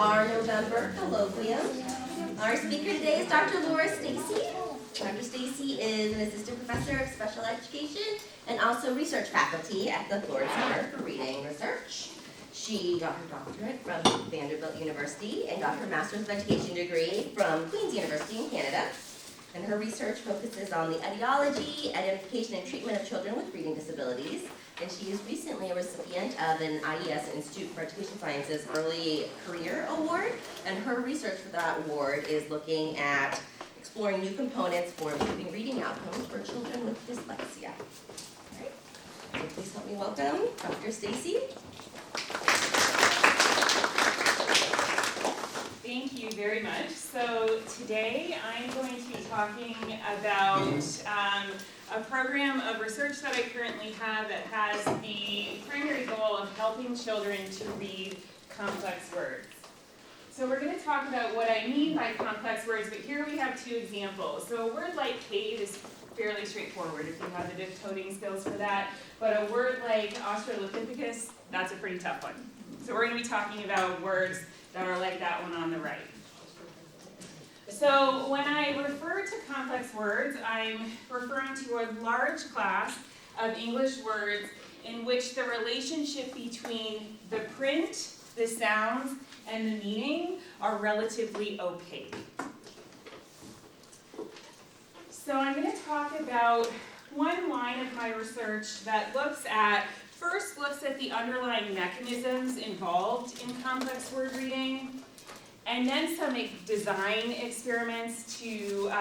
our November Colloquium. Our speaker today is Dr. Steacy. Dr. Steacy is an assistant professor of special education and also research faculty at the Florida Center for Reading Research. She got her doctorate from Vanderbilt University and got her master's of education degree from Queen's University in Canada. And her research focuses on the etiology, identification, and treatment of children with reading disabilities. And she is recently a recipient of an IES, Institute for Education Sciences Early Career Award. And her research for that award is looking at exploring new components for improving reading outcomes for children with dyslexia. All right. So please help me welcome Dr. Steacy. Thank you very much. So today I'm going to be talking about a program of research that I currently have that has the primary goal of helping children to read complex words. So we're going to talk about what I mean by complex words, but here we have two examples. So a word like cave is fairly straightforward if you have the decoding skills for that, but a word like Australopithecus, that's a pretty tough one. So we're going to be talking about words that are like that one on the right. So when I refer to complex words, I'm referring to a large class of English words in which the relationship between the print, the sounds, and the meaning are relatively opaque. So I'm going to talk about one line of my research that first looks at the underlying mechanisms involved in complex word reading, and then some design experiments to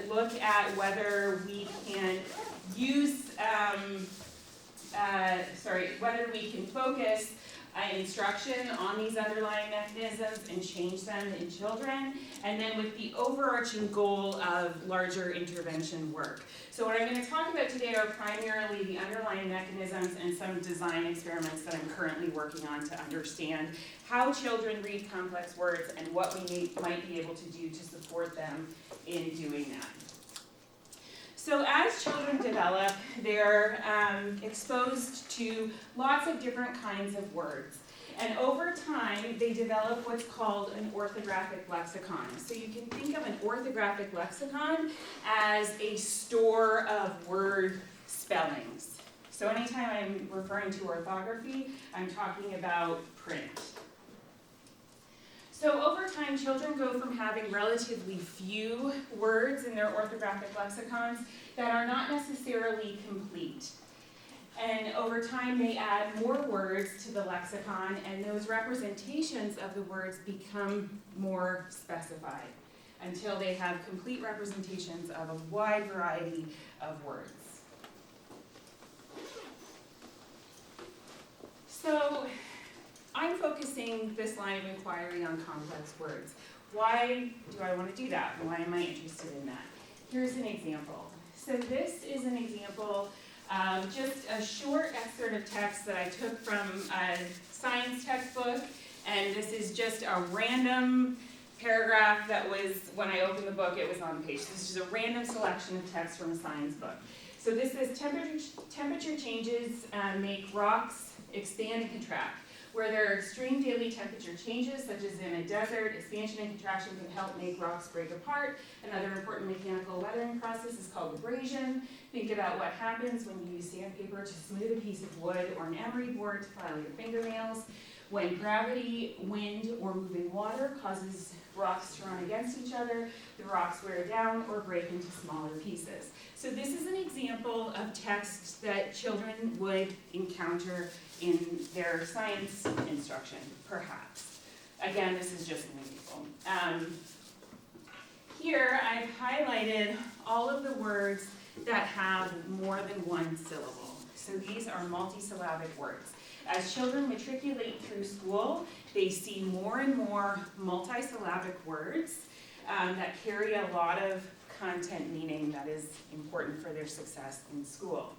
look at whether we can whether we can focus instruction on these underlying mechanisms and change them in children, and then with the overarching goal of larger intervention work. So what I'm going to talk about today are primarily the underlying mechanisms and some design experiments that I'm currently working on to understand how children read complex words and what we might be able to do to support them in doing that. So as children develop, they're exposed to lots of different kinds of words. And over time, they develop what's called an orthographic lexicon. So you can think of an orthographic lexicon as a store of word spellings. So anytime I'm referring to orthography, I'm talking about print. So over time, children go from having relatively few words in their orthographic lexicons that are not necessarily complete. And over time, they add more words to the lexicon, and those representations of the words become more specified until they have complete representations of a wide variety of words. So I'm focusing this line of inquiry on complex words. Why do I want to do that? Why am I interested in that? Here's an example. So this is an example of just a short excerpt of text that I took from a science textbook, and this is just a random paragraph that was, when I opened the book, it was on the page. This is just a random selection of text from a science book. So this says temperature changes make rocks expand and contract. Where there are extreme daily temperature changes, such as in a desert, expansion and contraction can help make rocks break apart. Another important mechanical weathering process is called abrasion. Think about what happens when you use sandpaper to smooth a piece of wood or an emery board to file your fingernails. When gravity, wind, or moving water causes rocks to run against each other, the rocks wear down or break into smaller pieces. So this is an example of text that children would encounter in their science instruction, perhaps. Again, this is just an example. Here, I've highlighted all of the words that have more than one syllable. So these are multisyllabic words. As children matriculate through school, they see more and more multisyllabic words that carry a lot of content meaning that is important for their success in school.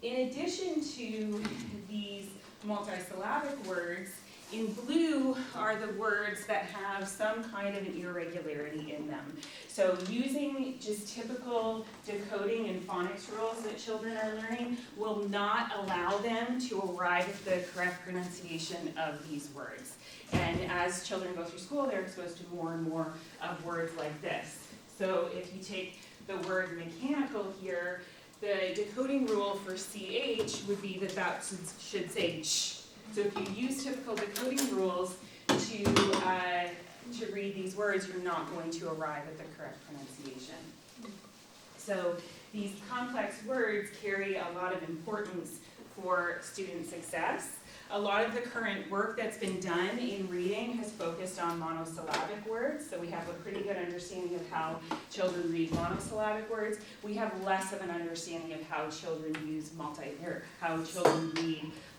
In addition to these multisyllabic words, In blue are the words that have some kind of an irregularity in them. So using just typical decoding and phonics rules that children are learning will not allow them to arrive at the correct pronunciation of these words. And as children go through school, they're exposed to more and more of words like this. So if you take the word mechanical here, the decoding rule for CH would be that that should say ch. So if you use typical decoding rules to read these words, you're not going to arrive at the correct pronunciation. So these complex words carry a lot of importance for student success. A lot of the current work that's been done in reading has focused on monosyllabic words, so we have a pretty good understanding of how children read monosyllabic words. We have less of an understanding of how children read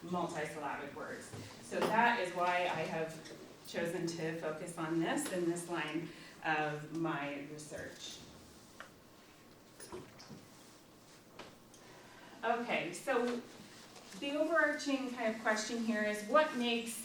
multisyllabic words. So that is why I have chosen to focus on this in this line of my research. Okay, so the overarching kind of question here is, what makes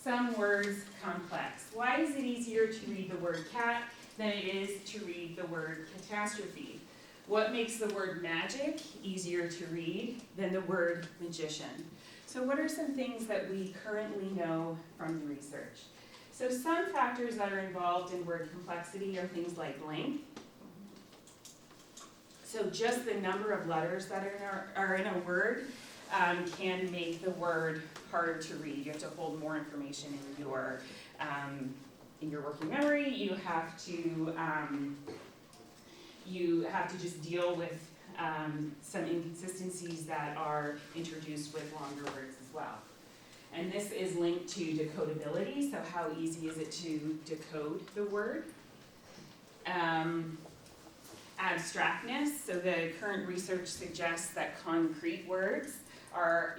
some words complex? Why is it easier to read the word cat than it is to read the word catastrophe? What makes the word magic easier to read than the word magician? So what are some things that we currently know from the research? So some factors that are involved in word complexity are things like length. So just the number of letters that are in a word can make the word harder to read. You have to hold more information in your working memory. You have to just deal with some inconsistencies that are introduced with longer words as well. And this is linked to decodability, so how easy is it to decode the word? Abstractness, so the current research suggests that concrete words are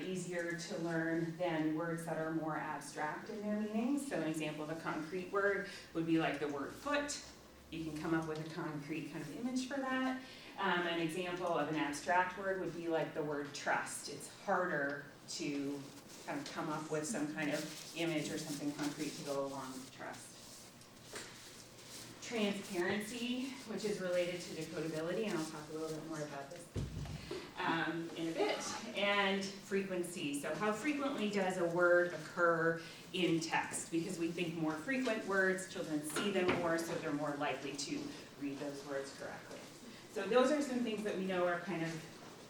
easier to learn than words that are more abstract in their meaning. So an example of a concrete word would be like the word foot. You can come up with a concrete kind of image for that. An example of an abstract word would be like the word trust. It's harder to kind of come up with some kind of image or something concrete to go along with trust. Transparency, which is related to decodability, and I'll talk a little bit more about this in a bit, and frequency. So how frequently does a word occur in text? Because we think more frequent words, children see them more, so they're more likely to read those words correctly. So those are some things that we know are kind of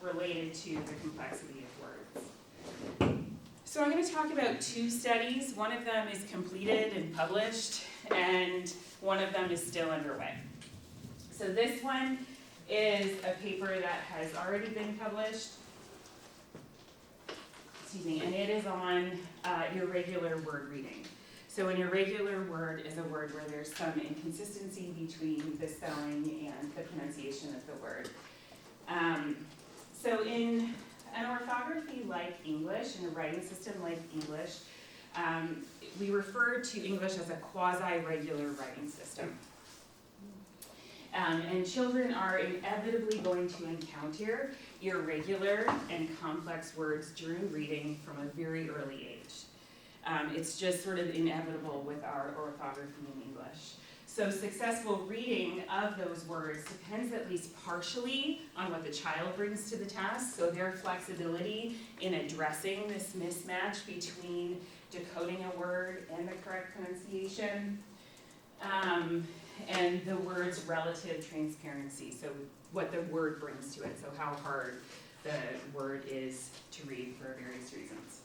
related to the complexity of words. So I'm going to talk about two studies. One of them is completed and published, and one of them is still underway. So this one is a paper that has already been published, and it is on irregular word reading. So an irregular word is a word where there's some inconsistency between the spelling and the pronunciation of the word. So in an orthography like English, in a writing system like English, we refer to English as a quasi-regular writing system. And children are inevitably going to encounter irregular and complex words during reading from a very early age. It's just sort of inevitable with our orthography in English. So successful reading of those words depends at least partially on what the child brings to the task, so their flexibility in addressing this mismatch between decoding a word and the correct pronunciation, and the word's relative transparency, so what the word brings to it, so how hard the word is to read for various reasons.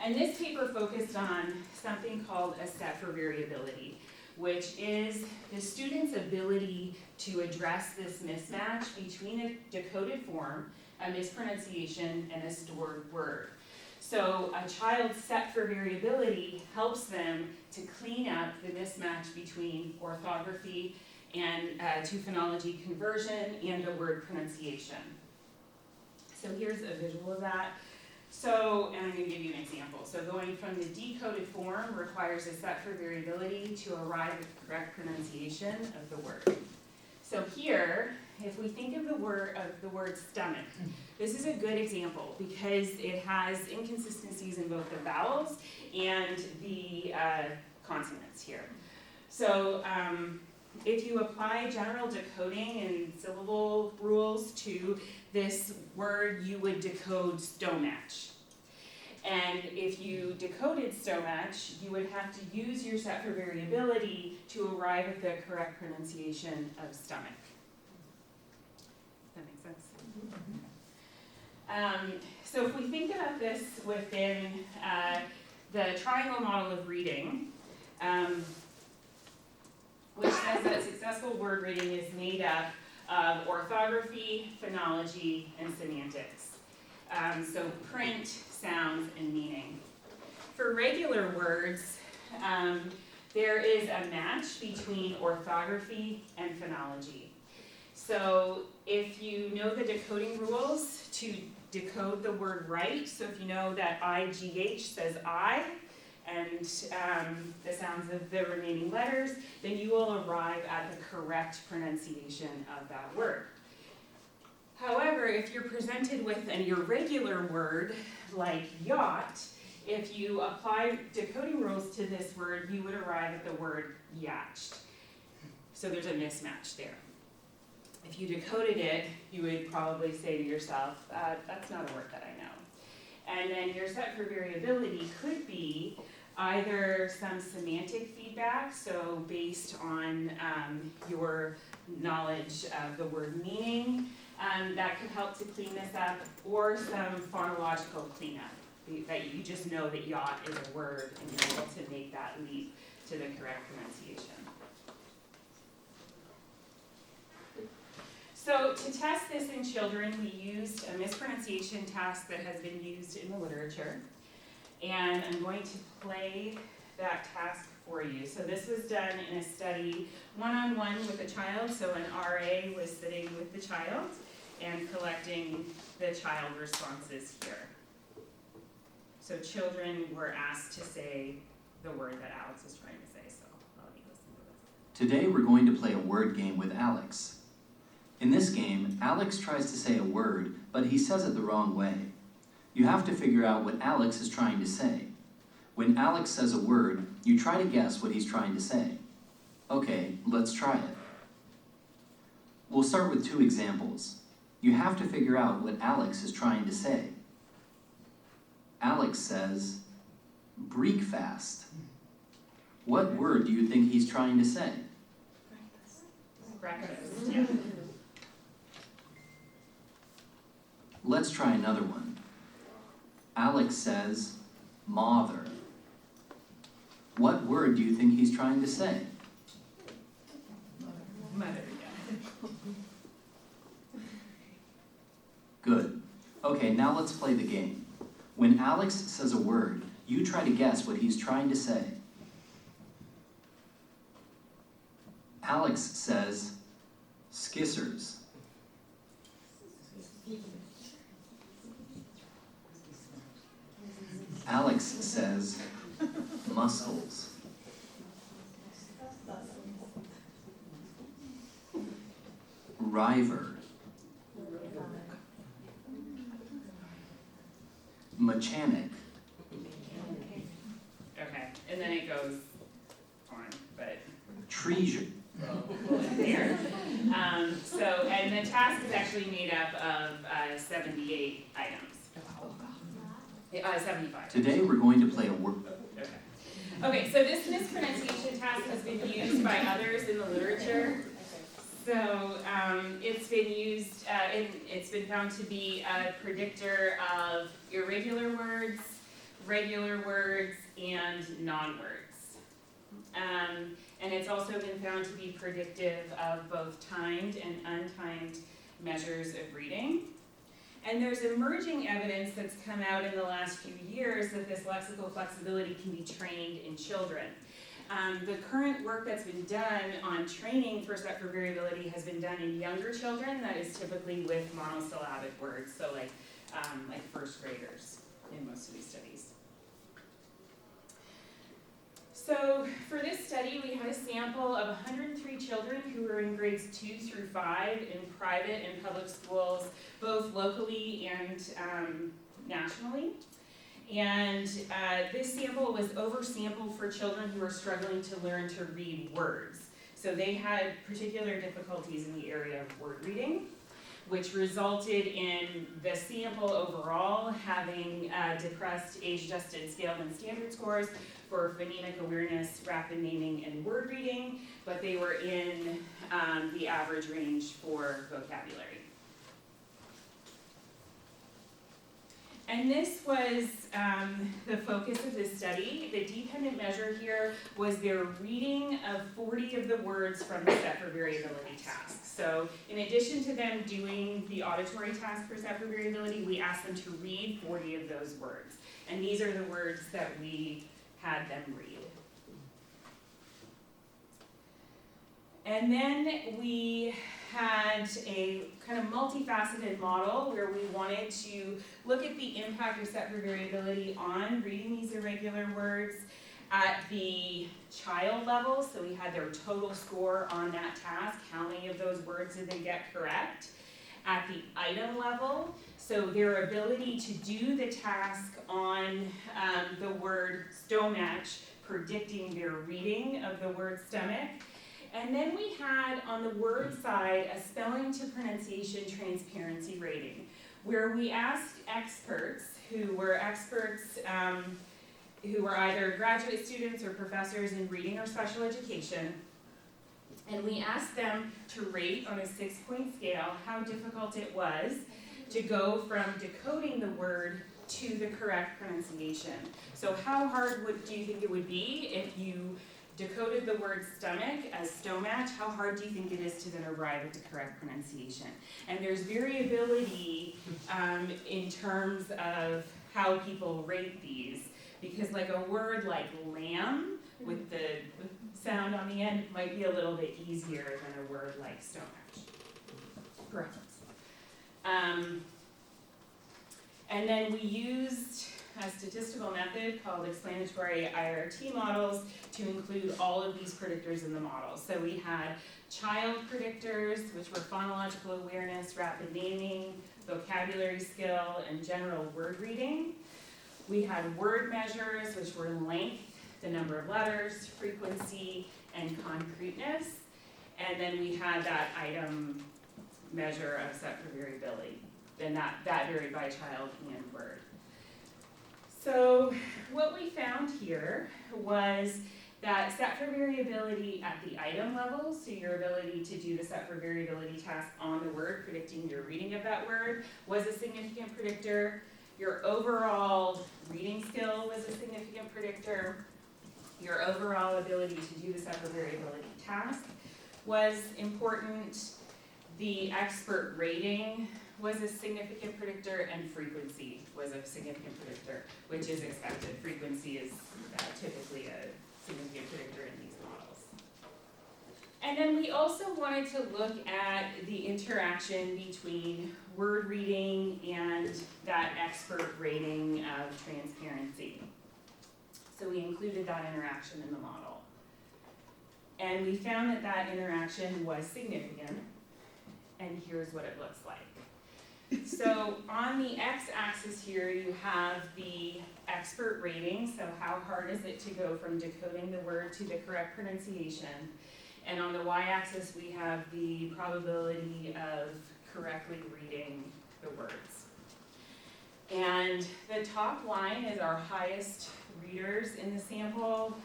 And this paper focused on something called a set for variability, which is the student's ability to address this mismatch between a decoded form, a mispronunciation, and a stored word. So a child's set for variability helps them to clean up the mismatch between orthography and to phonology conversion and the word pronunciation. So here's a visual of that. So, and I'm going to give you an example. So going from the decoded form requires a set for variability to arrive at the correct pronunciation of the word. So here, if we think of the word stomach, this is a good example because it has inconsistencies in both the vowels and the consonants here. So if you apply general decoding and syllable rules to this word, you would decode stomach. And if you decoded stomach, you would have to use your set for variability to arrive at the correct pronunciation of stomach. Does that make sense? So if we think about this within the triangle model of reading, which says that successful word reading is made up of orthography, phonology, and semantics. So print, sounds, and meaning. For regular words, there is a match between orthography and phonology. So if you know the decoding rules to decode the word right, so if you know that IGH says I, and the sounds of the remaining letters, then you will arrive at the correct pronunciation of that word. However, if you're presented with an irregular word like yacht, if you apply decoding rules to this word, you would arrive at the word yacht. So there's a mismatch there. If you decoded it, you would probably say to yourself, that's not a word that I know. And then your set for variability could be either some semantic feedback, so based on your knowledge of the word meaning, that could help to clean this up, or some phonological cleanup, that you just know that yacht is a word and you're able to make that leap to the correct pronunciation. So to test this in children, we used a mispronunciation task that has been used in the literature. And I'm going to play that task for you. So this was done in a study one-on-one with a child. So an RA was sitting with the child and collecting the child responses here. So children were asked to say the word that Alex is trying to say. So I'll let you listen to this. Today we're going to play a word game with Alex. In this game, Alex tries to say a word, but he says it the wrong way. You have to figure out what Alex is trying to say. When Alex says a word, you try to guess what he's trying to say. Okay, let's try it. We'll start with 2 examples. You have to figure out what Alex is trying to say. Alex says, breakfast. What word do you think he's trying to say? Breakfast. Yeah. Let's try another one. Alex says, mother. What word do you think he's trying to say? Mother, yeah. Good. Okay, now let's play the game. When Alex says a word, you try to guess what he's trying to say. Alex says, skissers. Alex says, muscles. River. Mechanic. Okay, and then it goes on, but Treasure. we'll end there. And the task is actually made up of 78 items. 75. Today we're going to play a word. Okay, so this mispronunciation task has been used by others in the literature. So it's been used, it's been found to be a predictor of irregular words, regular words, and non-words. And it's also been found to be predictive of both timed and untimed measures of reading. And there's emerging evidence that's come out in the last few years that this lexical flexibility can be trained in children. The current work that's been done on training for set for variability has been done in younger children, that is typically with monosyllabic words, so like first graders in most of these studies. So for this study, we had a sample of 103 children who were in grades 2 through 5 in private and public schools, both locally and nationally. And this sample was oversampled for children who were struggling to learn to read words. So they had particular difficulties in the area of word reading, which resulted in the sample overall having depressed age-adjusted scale and standard scores for phonemic awareness, rapid naming, and word reading, but they were in the average range for vocabulary. And this was the focus of this study. The dependent measure here was their reading of 40 of the words from the set for variability task. So in addition to them doing the auditory task for set for variability, we asked them to read 40 of those words. And these are the words that we had them read. And then we had a kind of multifaceted model where we wanted to look at the impact of set for variability on reading these irregular words at the child level. So we had their total score on that task, how many of those words did they get correct. At the item level, so their ability to do the task on the word stomach, predicting their reading of the word stomach. And then we had, on the word side, a spelling to pronunciation transparency rating, where we asked experts who were either graduate students or professors in reading or special education, and we asked them to rate on a 6-point scale how difficult it was to go from decoding the word to the correct pronunciation. So how hard do you think it would be if you decoded the word stomach as stomach? How hard do you think it is to then arrive at the correct pronunciation? And there's variability in terms of how people rate these, because like a word like lamb with the sound on the end might be a little bit easier than a word like stomach, perhaps. And then we used a statistical method called explanatory IRT models to include all of these predictors in the model. So we had child predictors, which were phonological awareness, rapid naming, vocabulary skill, and general word reading. We had word measures, which were length, the number of letters, frequency, and concreteness. And then we had that item measure of set for variability. And that varied by child and word. So what we found here was that set for variability at the item level, so your ability to do the set for variability task on the word, predicting your reading of that word, was a significant predictor. Your overall reading skill was a significant predictor. Your overall ability to do the set for variability task was important. The expert rating was a significant predictor, and frequency was a significant predictor, which is expected. Frequency is typically a significant predictor in these models. And then we also wanted to look at the interaction between word reading and that expert rating of transparency. So we included that interaction in the model. And we found that that interaction was significant, and here's what it looks like. So on the x-axis here, you have the expert rating, so how hard is it to go from decoding the word to the correct pronunciation. And on the y-axis, we have the probability of correctly reading the words. And the top line is our highest readers in the sample.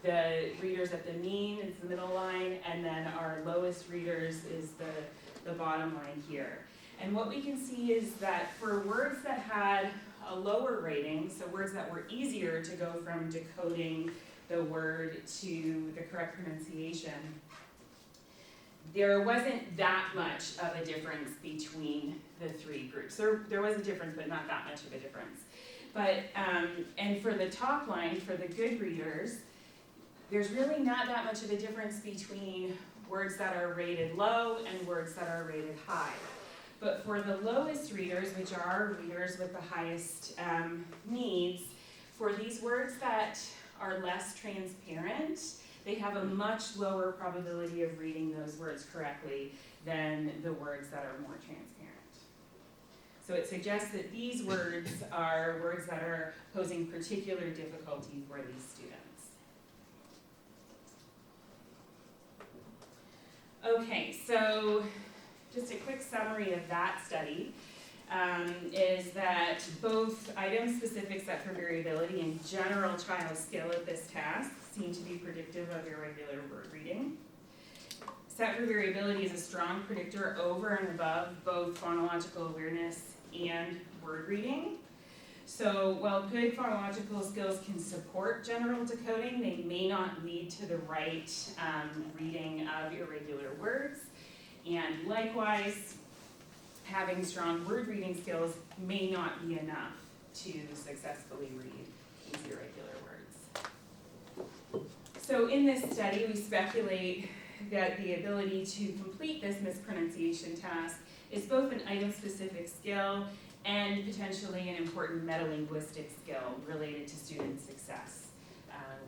The readers at the mean is the middle line, and then our lowest readers is the bottom line here. And what we can see is that for words that had a lower rating, so words that were easier to go from decoding the word to the correct pronunciation, there wasn't that much of a difference between the three groups. There was a difference, but not that much of a difference. But, and for the top line, for the good readers, there's really not that much of a difference between words that are rated low and words that are rated high. But for the lowest readers, which are readers with the highest needs, for these words that are less transparent. They have a much lower probability of reading those words correctly than the words that are more transparent. So it suggests that these words are words that are posing particular difficulty for these students. Okay, so just a quick summary of that study is that both item-specific set for variability and general child skill at this task seem to be predictive of irregular word reading. Set for variability is a strong predictor over and above both phonological awareness and word reading. So while good phonological skills can support general decoding, they may not lead to the right reading of irregular words. And likewise, having strong word reading skills may not be enough to successfully read these irregular words. So in this study, we speculate that the ability to complete this mispronunciation task is both an item-specific skill and potentially an important metalinguistic skill related to student success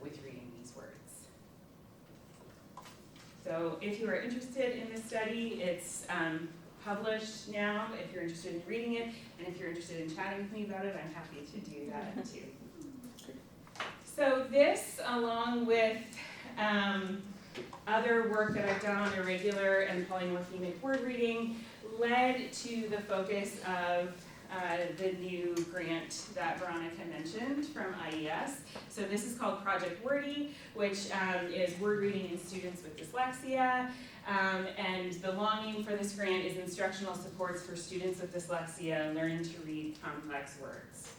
with reading these words. So if you are interested in this study, it's published now if you're interested in reading it, and if you're interested in chatting with me about it, I'm happy to do that too. So this, along with other work that I've done on irregular and polymorphemic word reading, led to the focus of the new grant that Veronica mentioned from IES. So this is called Project Wordy, which is word reading in students with dyslexia. And the longing for this grant is instructional supports for students with dyslexia learning to read complex words.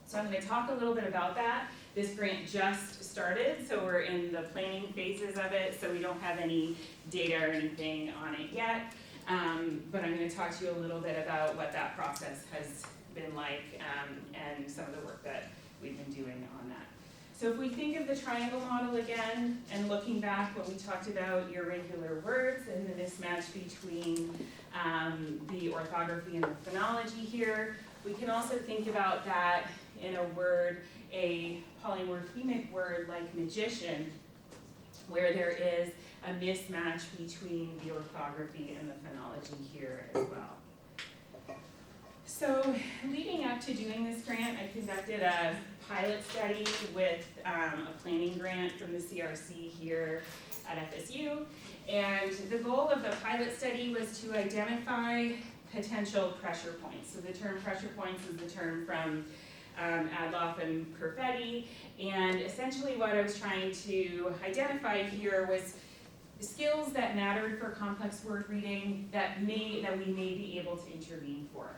So I'm going to talk a little bit about that. This grant just started, so we're in the planning phases of it, so we don't have any data or anything on it yet. But I'm going to talk to you a little bit about what that process has been like and some of the work that we've been doing on that. So if we think of the triangle model again, and looking back when we talked about irregular words and the mismatch between the orthography and the phonology here, we can also think about that in a word, a polymorphemic word like magician, where there is a mismatch between the orthography and the phonology here as well. So leading up to doing this grant, I conducted a pilot study with a planning grant from the CRC here at FSU. And the goal of the pilot study was to identify potential pressure points. So the term pressure points is the term from Adloff and Perfetti. And essentially what I was trying to identify here was skills that mattered for complex word reading that we may be able to intervene for.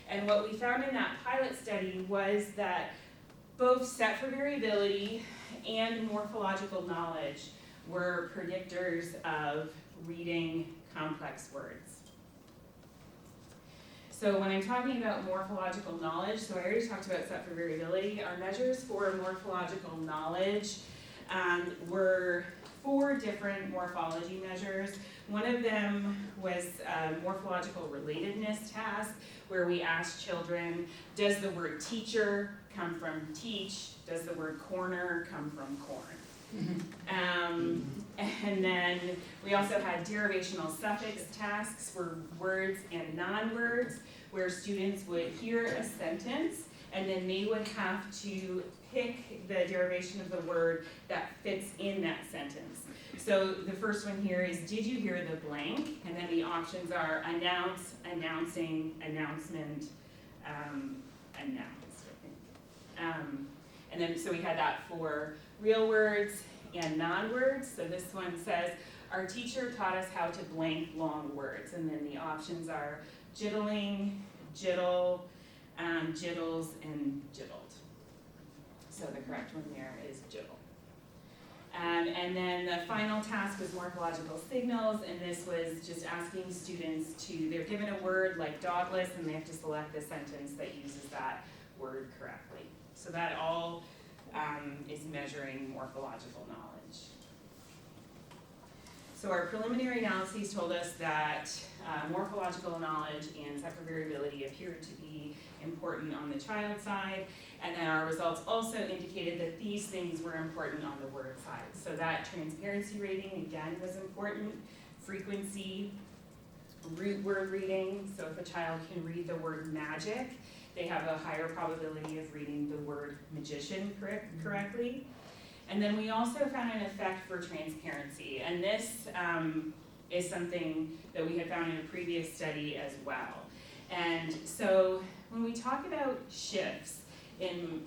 And what we found in that pilot study was that both set for variability and morphological knowledge were predictors of reading complex words. So when I'm talking about morphological knowledge, so I already talked about set for variability, our measures for morphological knowledge were 4 different morphology measures. One of them was a morphological relatedness task, where we asked children, does the word teacher come from teach? Does the word corner come from corn? And then we also had derivational suffix tasks for words and non-words, where students would hear a sentence and then they would have to pick the derivation of the word that fits in that sentence. So the first one here is, did you hear the blank? And then the options are announce, announcing, announcement, announced, I think. And then, so we had that for real words and non-words. So this one says, our teacher taught us how to blank long words. And then the options are jittling, jittle, jittles, and jittled. So the correct one there is jittle. And then the final task was morphological signals, and this was just asking students to, they're given a word like dogless, and they have to select the sentence that uses that word correctly. So that all is measuring morphological knowledge. So our preliminary analyses told us that morphological knowledge and set for variability appeared to be important on the child side, and then our results also indicated that these things were important on the word side. So that transparency rating, again, was important. Frequency, root word reading, so if a child can read the word magic, they have a higher probability of reading the word magician correctly. And then we also found an effect for transparency, and this is something that we had found in a previous study as well. And so when we talk about shifts in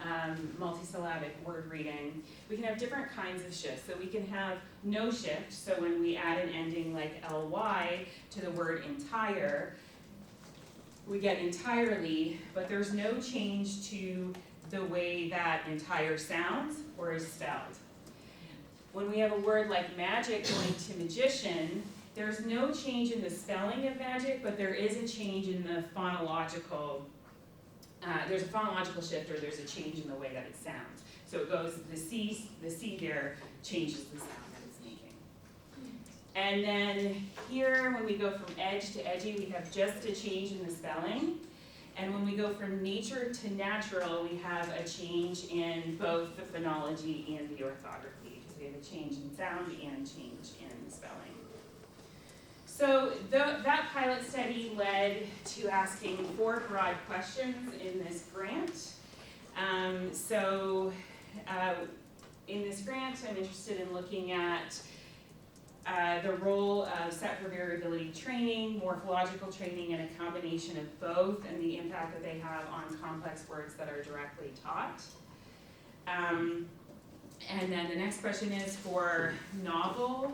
multisyllabic word reading, we can have different kinds of shifts. So we can have no shift, so when we add an ending like ly to the word entire, we get entirely, but there's no change to the way that entire sounds or is spelled. When we have a word like magic going to magician, there's no change in the spelling of magic, but there is a change in the phonological, there's a phonological shift, or there's a change in the way that it sounds. So it goes, the C there changes the sound that it's making. And then here, when we go from edge to edgy, we have just a change in the spelling. And when we go from nature to natural, we have a change in both the phonology and the orthography, because we have a change in sound and a change in spelling. So that pilot study led to asking 4 broad questions in this grant. In this grant, I'm interested in looking at the role of set for variability training, morphological training, and a combination of both, and the impact that they have on complex words that are directly taught. And then the next question is for novel,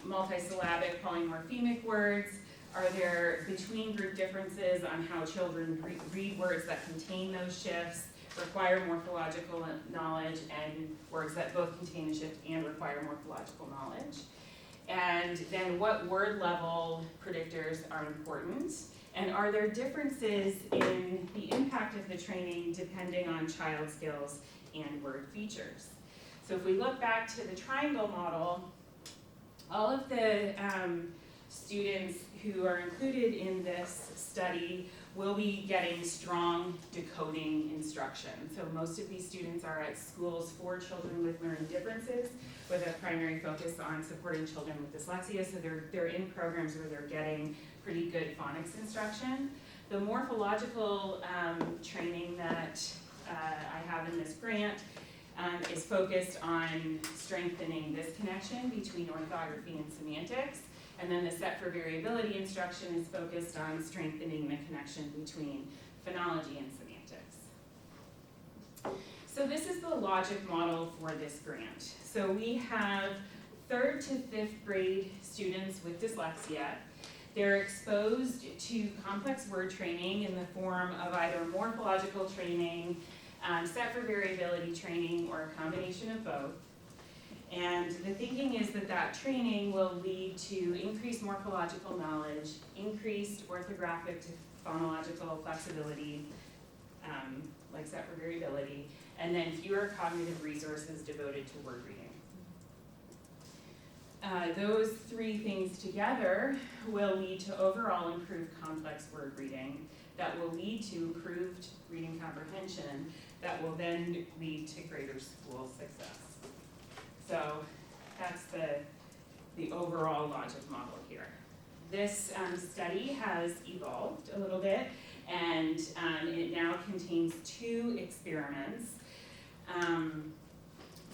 multisyllabic polymorphemic words. Are there between group differences on how children read words that contain those shifts, require morphological knowledge, and words that both contain a shift and require morphological knowledge? And then what word level predictors are important? And are there differences in the impact of the training depending on child skills and word features? So if we look back to the triangle model, all of the students who are included in this study will be getting strong decoding instruction. So most of these students are at schools for children with learning differences, with a primary focus on supporting children with dyslexia. So they're in programs where they're getting pretty good phonics instruction. The morphological training that I have in this grant is focused on strengthening this connection between orthography and semantics. And then the set for variability instruction is focused on strengthening the connection between phonology and semantics. So this is the logic model for this grant. So we have 3rd to 5th grade students with dyslexia. They're exposed to complex word training in the form of either morphological training, set for variability training, or a combination of both. And the thinking is that that training will lead to increased morphological knowledge, increased orthographic to phonological flexibility, like set for variability, and then fewer cognitive resources devoted to word reading. Those 3 things together will lead to overall improved complex word reading that will lead to improved reading comprehension that will then lead to greater school success. So that's the overall logic model here. This study has evolved a little bit, and it now contains 2 experiments.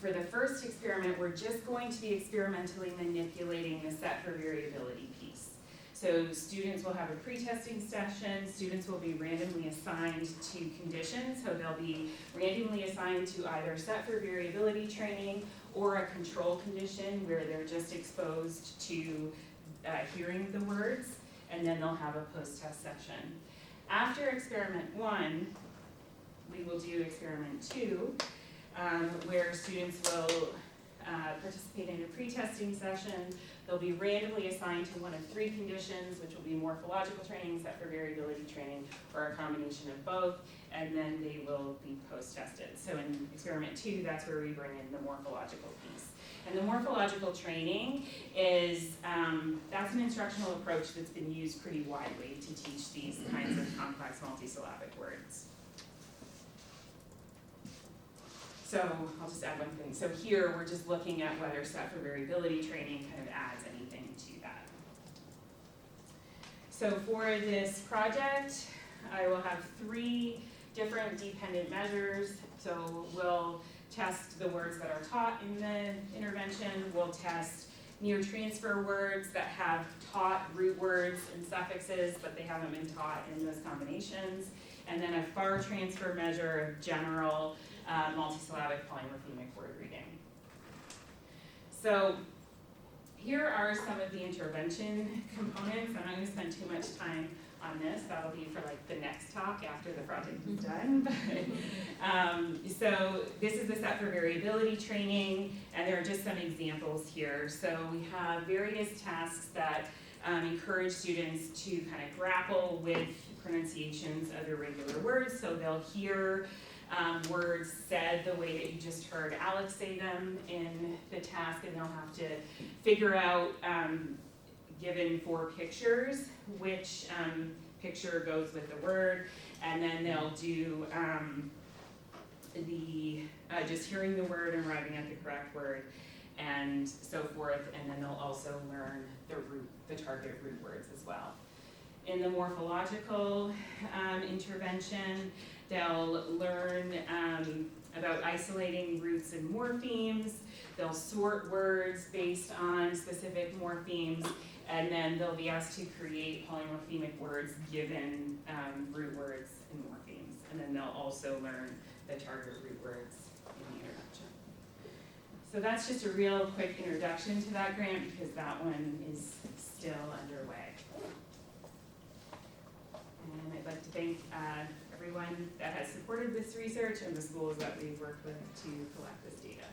For the first experiment, we're just going to be experimentally manipulating the set for variability piece. So students will have a pre-testing session, students will be randomly assigned to conditions, so they'll be randomly assigned to either set for variability training or a control condition where they're just exposed to hearing the words, and then they'll have a post-test session. After experiment 1, we will do experiment 2, where students will participate in a pre-testing session. They'll be randomly assigned to one of 3 conditions, which will be morphological training, set for variability training, or a combination of both, and then they will be post-tested. So in experiment 2, that's where we bring in the morphological piece. And the morphological training is, that's an instructional approach that's been used pretty widely to teach these kinds of complex multisyllabic words. So I'll just add one thing. So here we're just looking at whether set for variability training kind of adds anything to that. So for this project, I will have 3 different dependent measures. So we'll test the words that are taught in the intervention. We'll test near transfer words that have taught root words and suffixes, but they haven't been taught in those combinations. And then a far transfer measure of general multisyllabic polymorphemic word reading. So here are some of the intervention components. I'm not going to spend too much time on this. That'll be for like the next talk after the project is done. So this is the set for variability training, and there are just some examples here. So we have various tasks that encourage students to kind of grapple with pronunciations of irregular words. So they'll hear words said the way that you just heard Alex say them in the task, and they'll have to figure out, given 4 pictures, which picture goes with the word, and then they'll do just hearing the word and arriving at the correct word, and so forth, and then they'll also learn the target root words as well. In the morphological intervention, they'll learn about isolating roots and morphemes. They'll sort words based on specific morphemes, and then they'll be asked to create polymorphemic words given root words and morphemes. And then they'll also learn the target root words in the introduction. So that's just a real quick introduction to that grant, because that one is still underway. And I'd like to thank everyone that has supported this research and the schools that we've worked with to collect this data.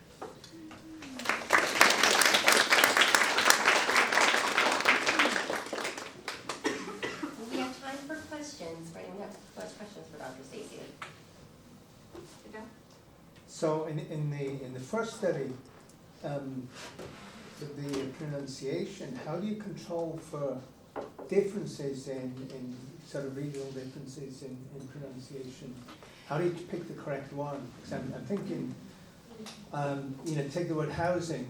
We have time for questions. Right, we have questions for Dr. Steacy. So in the first study, the pronunciation, how do you control for differences in sort of regional differences in pronunciation? How do you pick the correct one? Because I'm thinking, take the word housing.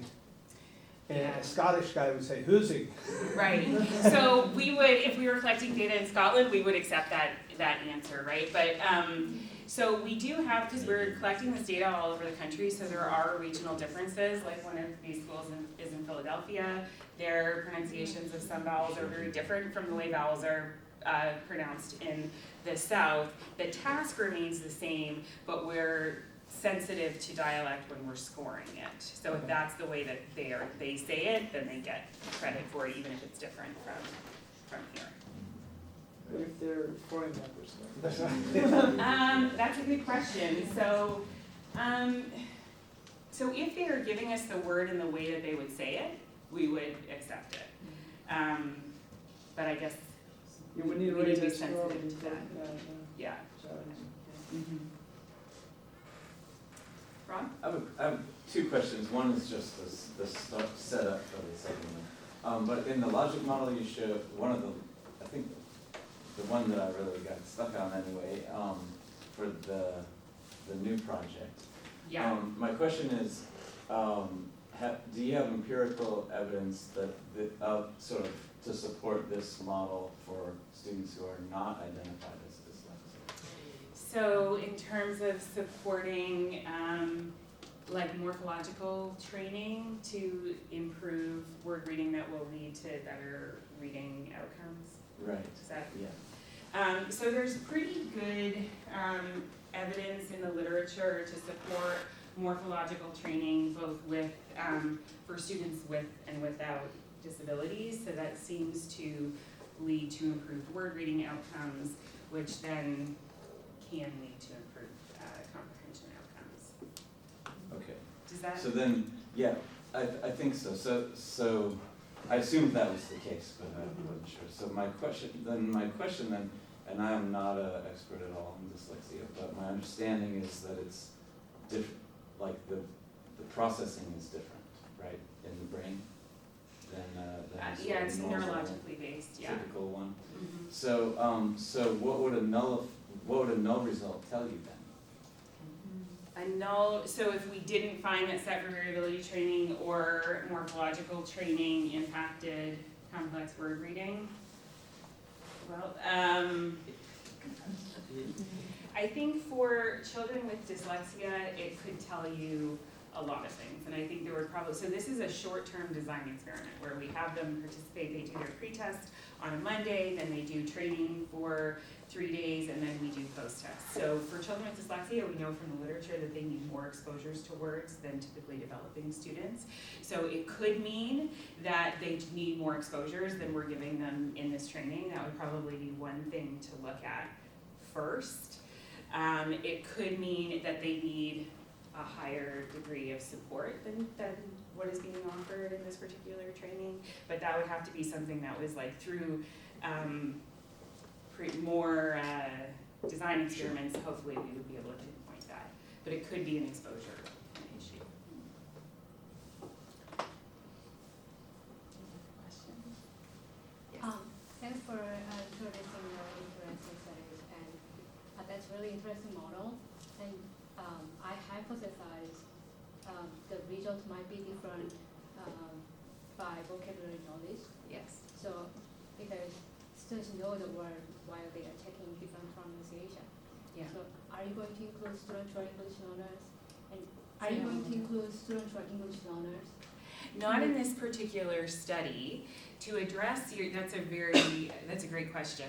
A Scottish guy would say housing. Right. So we would, if we were collecting data in Scotland, we would accept that answer, right? But so we do have, because we're collecting this data all over the country, so there are regional differences. Like one of these schools is in Philadelphia. Their pronunciations of some vowels are very different from the way vowels are pronounced in the South. The task remains the same, but we're sensitive to dialect when we're scoring it. So if that's the way that they say it, then they get credit for it, even if it's different from here. If they're foreign members. That's a good question. So if they are giving us the word in the way that they would say it, we would accept it. But I guess You we need to be sensitive to that. Yeah. Mm-hmm. Ron? I have 2 questions. One is just the setup for the second one. But in the logic model you showed, I think the one that I really got stuck on anyway, for the new project. Yeah. My question is, do you have empirical evidence that sort of to support this model for students who are not identified as dyslexic? So in terms of supporting like morphological training to improve word reading that will lead to better reading outcomes? Right. Is that? Yeah. So there's pretty good evidence in the literature to support morphological training both with for students with and without disabilities. So that seems to lead to improved word reading outcomes, which then can lead to improved comprehension outcomes. Okay. Does that? So then, yeah, I think so. So I assumed that was the case, but I wasn't sure. So my question then, and I am not an expert at all in dyslexia, but my understanding is that it's different, like the processing is different. right, in the brain than a Yeah, sort of it's normal, neurologically based, yeah. typical one. Mhm. So what would a null result tell you then? A null, so if we didn't find that set for variability training or morphological training impacted complex word reading, well, I think for children with dyslexia, it could tell you a lot of things. And I think there were probably, so this is a short-term design experiment where we have them participate, they do their pre-test on a Monday, then they do training for 3 days, and then we do post-test. So for children with dyslexia, we know from the literature that they need more exposures to words than typically developing students. So it could mean that they need more exposures than we're giving them in this training. That would probably be one thing to look at first. It could mean that they need a higher degree of support than what is being offered in this particular training, but that would have to be something that was like through more design experiments. Hopefully we would be able to pinpoint that, but it could be an exposure issue. Yes. Thanks for introducing your interesting studies, and that's really interesting model. And I hypothesize the results might be different by vocabulary knowledge. Yes. So because students know the word while they are taking different pronunciation. Yeah. So are you going to include students who are English learners? And are you going to include students who are English learners? Not in this particular study. To address your, that's a great question.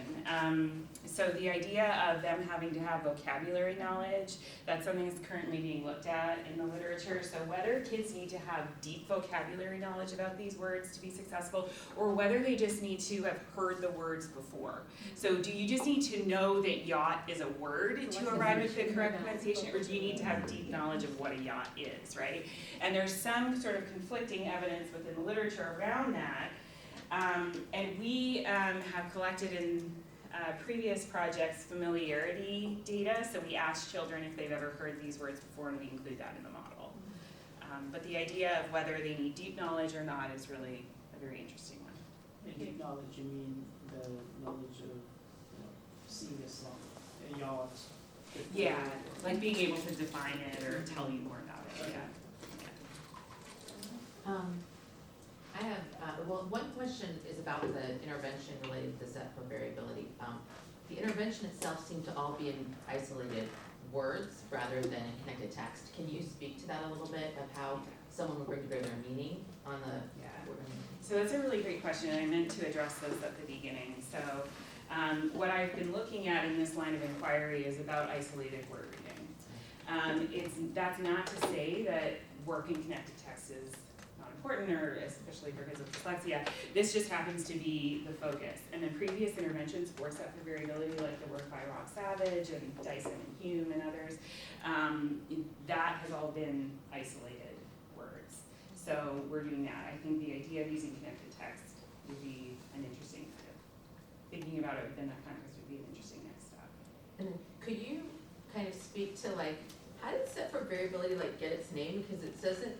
So the idea of them having to have vocabulary knowledge, that's something that's currently being looked at in the literature. So whether kids need to have deep vocabulary knowledge about these words to be successful, or whether they just need to have heard the words before. So do you just need to know that yacht is a word to arrive at the correct pronunciation, or do you need to have deep knowledge of what a yacht is, right? And there's some sort of conflicting evidence within the literature around that. And we have collected in previous projects familiarity data, so we asked children if they've ever heard these words before, and we include that in the model. But the idea of whether they need deep knowledge or not is really a very interesting one. Deep knowledge, you mean the knowledge of, seeing a song, yacht. Yeah, like being able to define it or tell you more about it, yeah. I have, one question is about the intervention related to the set for variability. The intervention itself seemed to all be in isolated words rather than in connected text. Can you speak to that a little bit of how someone would bring to bear their meaning on the word? So that's a really great question, and I meant to address those at the beginning. So what I've been looking at in this line of inquiry is about isolated word reading. That's not to say that work in connected text is not important, or especially for kids with dyslexia. This just happens to be the focus. And then previous interventions for set for variability, like the work by Rob Savage and Dyson and Hume and others, that has all been isolated words. So we're doing that. I think the idea of using connected text would be an interesting kind of, thinking about it within that context would be an interesting next step. And could you kind of speak to how did set for variability get its name? Because it doesn't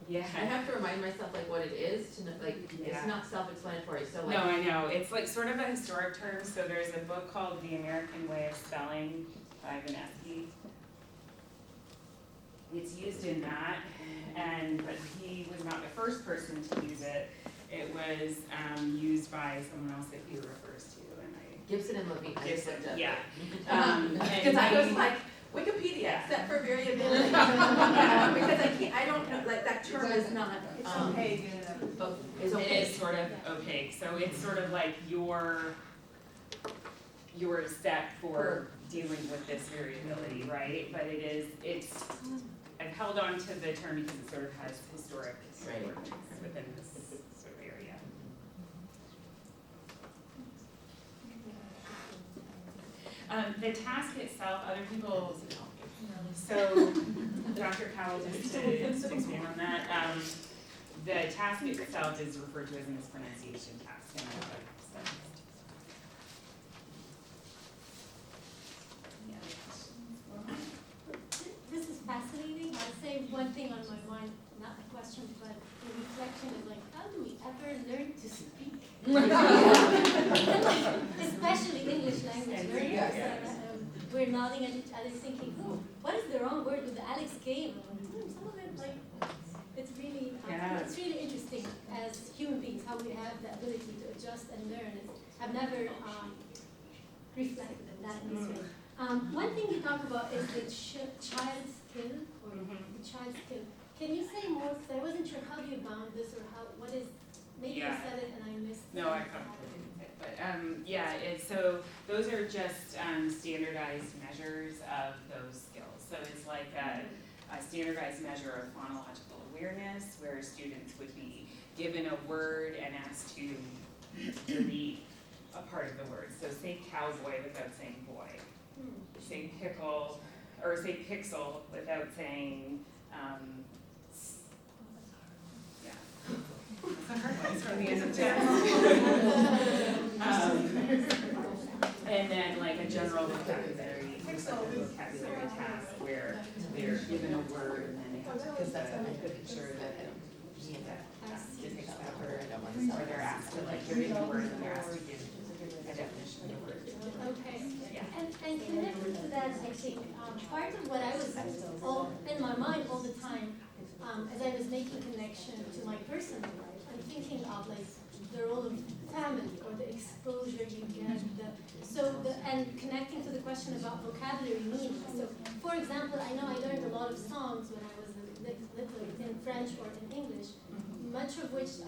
Yeah. I have to remind myself what it is to know, Yeah. it's not self-explanatory. So No, I know. It's sort of a historic term. So there's a book called The American Way of Spelling by Vanesky. It's used in that, but he was not the first person to use it. It was used by someone else that he refers to, and Gibson and Levine. Gibson, yeah. Because I was Wikipedia, Yeah. set for variability. Because I don't know, that term is not. It's okay. It's It okay. is sort of opaque. So it's sort of like your set for dealing with this variability, right? But I've held on to the term because it sort of has historic importance within this sort of area. The task itself, other people, so Dr. Cowell, just to expand on that, the task itself is referred to as a mispronunciation task. This is fascinating. I'd say one thing on my mind, not a question, but a reflection is like, how do we ever learn to speak? Especially English language learners. We're nodding at each other thinking, oh, what is the wrong word with the Alex game? Some of it, like, it's really interesting as human beings, how we have the ability to adjust and learn. I've never reflected on that in this way. One thing you talk about is the child skill, or the child skill. Can you say more? I wasn't sure how you bound this, or what is, maybe you said it and I missed it. No, I probably didn't say it, but so those are just standardized measures of those skills. So it's like a standardized measure of phonological awareness, where students would be given a word and asked to delete a part of the word. So say cowboy without saying boy. Say pickle, or say pixel without saying, It's a hard one, it's from the end of and then like a general vocabulary task where they're given a word and then they have to put a picture that to take that word, or they're asked to like, you're given a word and they're asked to give a definition of the word. Okay. And connected to that, I think part of what I was in my mind all the time, as I was making connection to my personal life, I'm thinking of like the role of family or the exposure you get, and connecting to the question about vocabulary meaning. So, for example, I know I learned a lot of songs when I was little in French or in English, much of which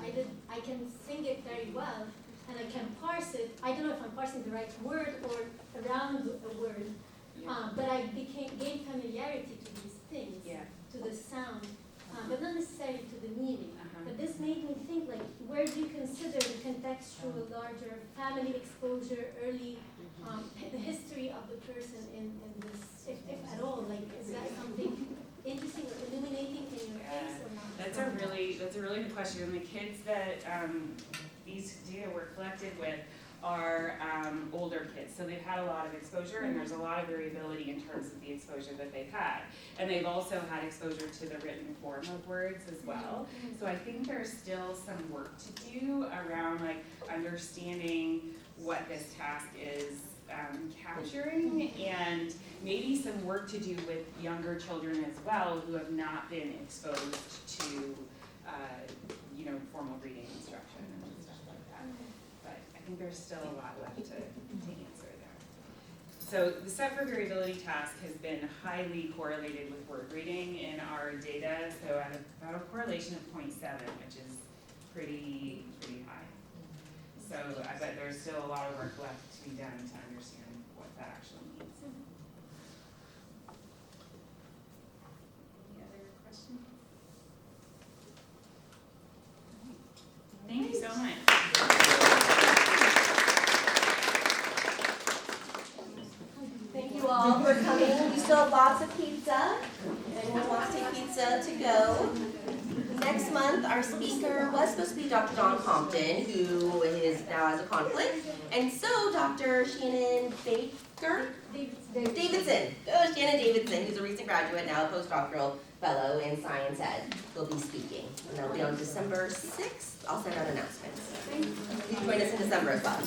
I can sing it very well, and I can parse it. I don't know if I'm parsing the right word or around a word, but I gained familiarity to these things, to the sound, but not necessarily to the meaning. But this made me think, like, where do you consider the contextual, larger family exposure, early, the history of the person in this, if at all? Like, is that something interesting or illuminating in your case or not? That's a really good question. And the kids that these data were collected with are older kids, so they've had a lot of exposure, and there's a lot of variability in terms of the exposure that they've had. And they've also had exposure to the written form of words as well. So I think there's still some work to do around like understanding what this task is capturing, and maybe some work to do with younger children as well who have not been exposed to formal reading instruction and stuff like that. But I think there's still a lot left to answer there. So the set for variability task has been highly correlated with word reading in our data, so at about a correlation of 0.7, which is pretty high. So I bet there's still a lot of work left to be done to understand what that actually means. Any other questions? Thank you so much. Thank you all for coming. We still have lots of pizza, and we'll want to take pizza to go. Next month, our speaker was supposed to be Dr. Don Compton, who is now has a conflict, and so Dr. Shannon Davidson. Oh, Shannon Davidson, who's a recent graduate, now a postdoctoral fellow in science ed, will be speaking. And that'll be on December 6th. I'll send out announcements. You join us in December as well.